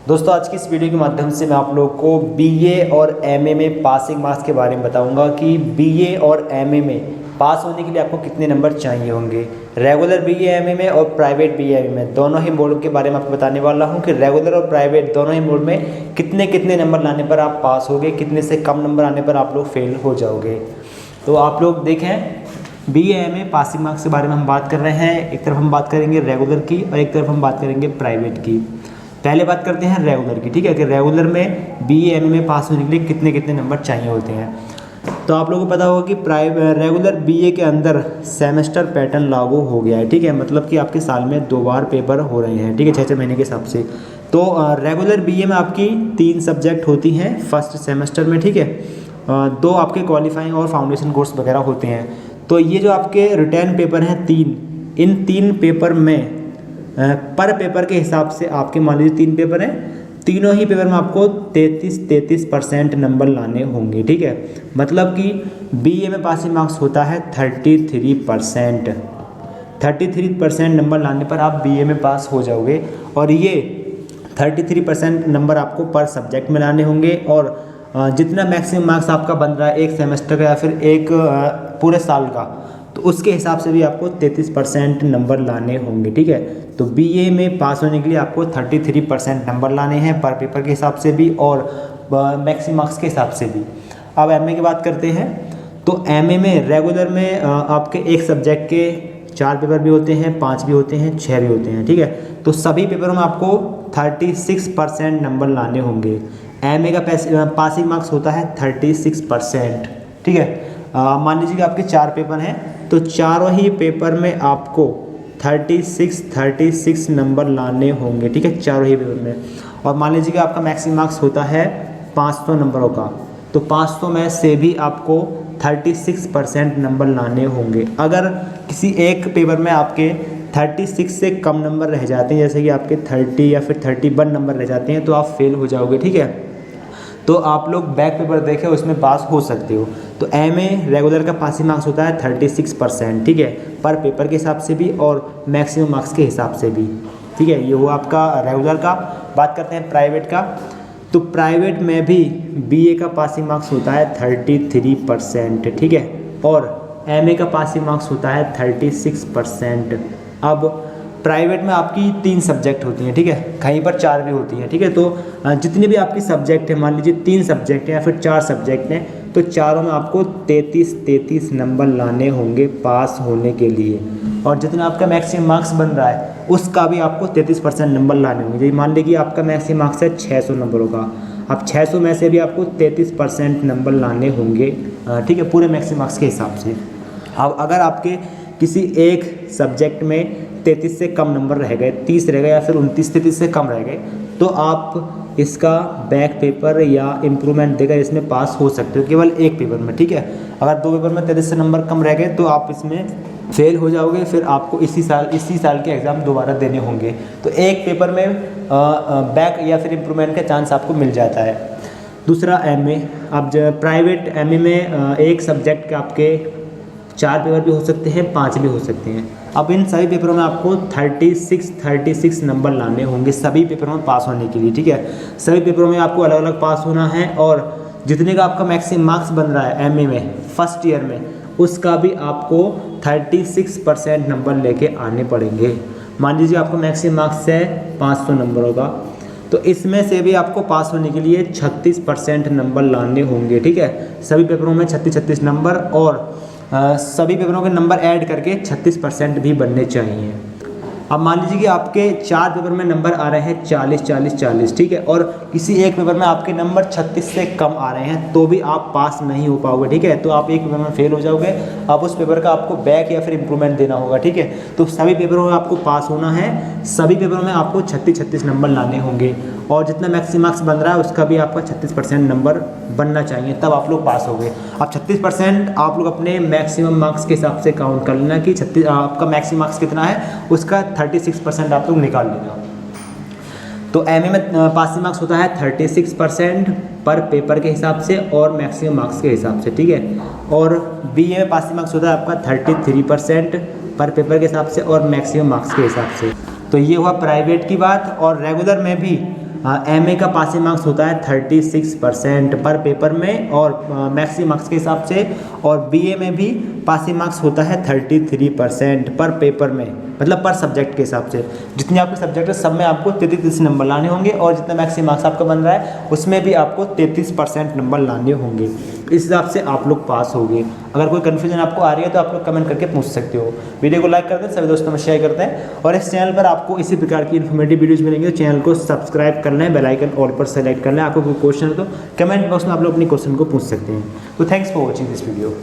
दोस्तों आज की इस वीडियो के माध्यम से मैं आप लोगों को बीए और एमए में पासिंग मार्क्स के बारे में बताऊंगा कि बीए और एमए में पास होने के लिए आपको कितने नंबर चाहिए होंगे। रेगुलर बीए एमए में और प्राइवेट बीए एमए में दोनों ही मोड के बारे में आपको बताने वाला हूं कि रेगुलर और प्राइवेट दोनों ही मोड में कितने कितने नंबर लाने पर आप पास होगे, कितने से कम नंबर आने पर आप लोग फेल हो जाओगे। तो आप लोग देखें, बीए एमए पासिंग मार्क्स के बारे में हम बात कर रहे हैं। एक तरफ हम बात करेंगे रेगुलर की और एक तरफ हम बात करेंगे प्राइवेट की। पहले बात करते हैं रेगुलर की, ठीक है, कि रेगुलर में बीए एमए में पास होने के लिए कितने कितने नंबर चाहिए होते हैं। तो आप लोगों को पता होगा कि रेगुलर बीए के अंदर सेमेस्टर पैटर्न लागू हो गया है, ठीक है, मतलब कि आपके साल में 2 बार पेपर हो रहे हैं, ठीक है, 6-6 महीने के हिसाब से। तो रेगुलर बीए में आपकी 3 सब्जेक्ट होती हैं फर्स्ट सेमेस्टर में, ठीक है, 2 आपके क्वालिफाइंग और फाउंडेशन कोर्स वगैरह होते हैं। तो ये जो आपके रिटर्न पेपर हैं 3, इन 3 पेपर में पर पेपर के हिसाब से आपके मान लीजिए 3 पेपर हैं, तीनों ही पेपर में आपको 33% नंबर लाने होंगे, ठीक है। मतलब कि बीए में पासिंग मार्क्स होता है 33%। 33% नंबर लाने पर आप बीए में पास हो जाओगे और ये 33% नंबर आपको पर सब्जेक्ट में लाने होंगे। और जितना मैक्सिमम मार्क्स आपका बन रहा है एक सेमेस्टर का या फिर एक पूरे साल का, तो उसके हिसाब से भी आपको 33% नंबर लाने होंगे, ठीक है। तो बीए में पास होने के लिए आपको 33% नंबर लाने हैं पर पेपर के हिसाब से भी और मैक्सिमम मार्क्स के हिसाब से भी। अब एमए की बात करते हैं। तो एमए में रेगुलर में आपके एक सब्जेक्ट के 4 पेपर भी होते हैं, 5 भी होते हैं, 6 भी होते हैं, ठीक है। तो सभी पेपरों में आपको 36% नंबर लाने होंगे। एमए का पासिंग मार्क्स होता है 36%, ठीक है। मान लीजिए कि आपके 4 पेपर हैं, तो चारों ही पेपर में आपको 36 नंबर लाने होंगे, ठीक है, चारों ही पेपर में। और मान लीजिए कि आपका मैक्सिमम मार्क्स होता है 500 नंबरों का, तो 500 में से भी आपको 36% नंबर लाने होंगे। अगर किसी एक पेपर में आपके 36 से कम नंबर रह जाते हैं, जैसे कि आपके 30 या फिर 31 नंबर रह जाते हैं, तो आप फेल हो जाओगे, ठीक है। तो आप लोग बैक पेपर देखें, उसमें पास हो सकते हो। तो एमए रेगुलर का पासिंग मार्क्स होता है 36%, ठीक है, पर पेपर के हिसाब से भी और मैक्सिमम मार्क्स के हिसाब से भी, ठीक है। ये हुआ आपका रेगुलर का। बात करते हैं प्राइवेट का। तो प्राइवेट में भी बीए का पासिंग मार्क्स होता है 33%, ठीक है, और एमए का पासिंग मार्क्स होता है 36%। अब प्राइवेट में आपकी 3 सब्जेक्ट होती हैं, ठीक है, कहीं पर 4 भी होती हैं, ठीक है। तो जितने भी आपकी सब्जेक्ट हैं, मान लीजिए 3 सब्जेक्ट हैं या फिर 4 सब्जेक्ट हैं, तो चारों में आपको 33 नंबर लाने होंगे पास होने के लिए। और जितना आपका मैक्सिमम मार्क्स बन रहा है उसका भी आपको 33% नंबर लाने होंगे। मान लीजिए आपका मैक्सिमम मार्क्स है 600 नंबरों का, अब 600 में से भी आपको 33% नंबर लाने होंगे, ठीक है, पूरे मैक्सिमम मार्क्स के हिसाब से। अब अगर आपके किसी एक सब्जेक्ट में 33 से कम नंबर रह गए, 30 रह गए या फिर 29-33 से कम रह गए, तो आप इसका बैक पेपर या इम्प्रूवमेंट देकर इसमें पास हो सकते हो, केवल एक पेपर में, ठीक है। अगर 2 पेपर में 33 से नंबर कम रह गए तो आप इसमें फेल हो जाओगे, फिर आपको इसी साल के एग्ज़ाम दोबारा देने होंगे। तो एक पेपर में बैक या फिर इम्प्रूवमेंट का चांस आपको मिल जाता है। दूसरा एमए। अब प्राइवेट एमए में एक सब्जेक्ट के आपके 4 पेपर भी हो सकते हैं, 5 भी हो सकते हैं। अब इन सभी पेपरों में आपको 36 नंबर लाने होंगे सभी पेपरों में पास होने के लिए, ठीक है। सभी पेपरों में आपको अलग अलग पास होना है और जितने का आपका मैक्सिमम मार्क्स बन रहा है एमए में फर्स्ट ईयर में, उसका भी आपको 36% नंबर लेके आने पड़ेंगे। मान लीजिए आपका मैक्सिमम मार्क्स है 500 नंबरों का, तो इसमें से भी आपको पास होने के लिए 36% नंबर लाने होंगे, ठीक है। सभी पेपरों में 36 नंबर और सभी पेपरों के नंबर ऐड करके 36% भी बनने चाहिए। अब मान लीजिए कि आपके 4 पेपर में नंबर आ रहे हैं 40, ठीक है, और किसी एक पेपर में आपके नंबर 36 से कम आ रहे हैं, तो भी आप पास नहीं हो पाओगे, ठीक है। तो आप एक पेपर में फेल हो जाओगे। अब उस पेपर का आपको बैक या फिर इम्प्रूवमेंट देना होगा, ठीक है। तो सभी पेपरों में आपको पास होना है, सभी पेपरों में आपको 36 नंबर लाने होंगे और जितना मैक्सिमम मार्क्स बन रहा है उसका भी आपका 36% नंबर बनना चाहिए, तब आप लोग पास हो गए। अब 36% आप लोग अपने मैक्सिमम मार्क्स के हिसाब से काउंट कर लेना कि आपका मैक्सिमम मार्क्स कितना है, उसका 36% आप लोग निकाल लेना। तो एमए में पासिंग मार्क्स होता है 36% पर पेपर के हिसाब से और मैक्सिमम मार्क्स के हिसाब से, ठीक है। और बीए में पासिंग मार्क्स होता है आपका 33% पर पेपर के हिसाब से और मैक्सिमम मार्क्स के हिसाब से। तो ये हुआ प्राइवेट की बात। और रेगुलर में भी MA का पासिंग मार्क्स होता है 36% पर पेपर में और मैक्सिमम मार्क्स के हिसाब से, और BA में भी पासिंग मार्क्स होता है 33% पर पेपर में, मतलब पर सब्जेक्ट के हिसाब से। जितने आपके सब्जेक्ट है सब में आपको 33 नंबर लाने होंगे, और जितना मैक्सिमम मार्क्स आपका बन रहा है उसमें भी आपको 33% नंबर लाने होंगे। इस हिसाब से आप लोग पास होंगे। अगर कोई कन्फ्यूजन आपको आ रही है तो आप लोग कमेंट करके पूछ सकते हो। वीडियो को लाइक कर दें, सभी दोस्तों में शेयर करते हैं, और इस चैनल पर आपको इसी प्रकार की इन्फॉर्मेटिव वीडियोज़ मिलेंगे। तो चैनल को सब्सक्राइब कर लें, बेल आइकन ऑल पर सेलेक्ट कर लें। आपको कोई क्वेश्चन है तो कमेंट बॉक्स में आप लोग अपनी क्वेश्चन को पूछ सकते हैं। तो thanks for watching this video.